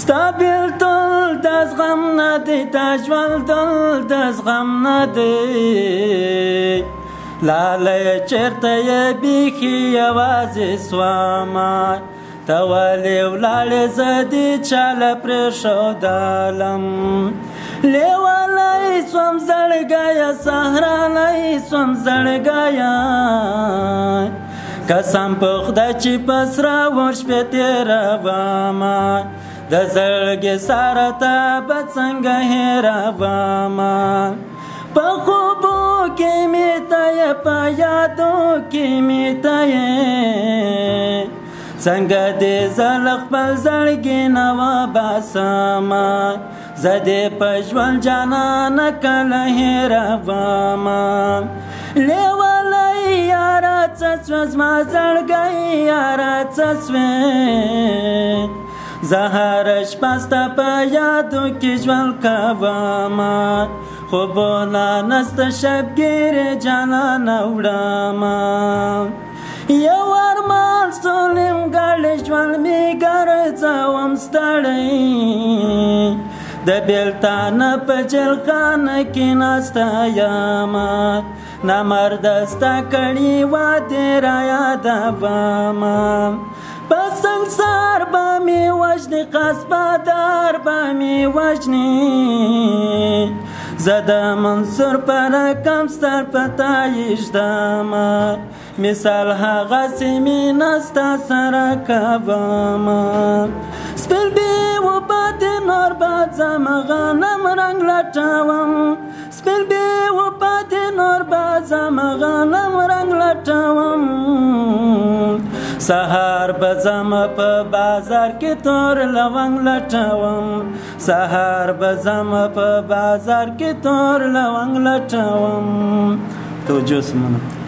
ستا بیلتون د زغم نه دی، تا ژوندون د زغم نه دی. لالی چېرته یې بیخي یوازې سومه، ته ولې ولاړې زه دې چاله پرېښودلم. لیونی سوم زړګیه، سهرانی سوم زړګیه، قسم په خدای چې په سره اور شپې تېرومه، د زړګي ساره ته به څنګه هېرومه. په خوبو کې مې ته یې، په یادو کې مې ته یې، څنګه دې زه له خپل زړګي نه وباسمه، زه دې په ژوند جانانه کله هېرومه. لیونی یاره څه شوه زما زړګی یاره څه شوې، زه هره شپه ستا په یادو کې ژوند کومه، خوبونه نسته شبګیرې جانانه وړمه. یو ارمان څو نیمګړی ژوند مې ګرځوم ستړی، د بېلتانه په جلخانه کې ناسته یمه، نامرده ستا کړي وعدې رایادومه. په سنګسار به مې وژني، قصبدار به مې وژني، زه د منصور په رقم سر په تا یږدمه، مثال هغسې مینه ستا سره کومه. سپین بې وپاتې نور باد زمه غنم رنګ لټوم، سپین بې وپاتې نور باد زمه غنم رنګ لټوم. سهار به زمه په بازار کې تور لونګ لټوم، سهار به زمه په بازار کې تور لونګ لټوم. توجه سمونه.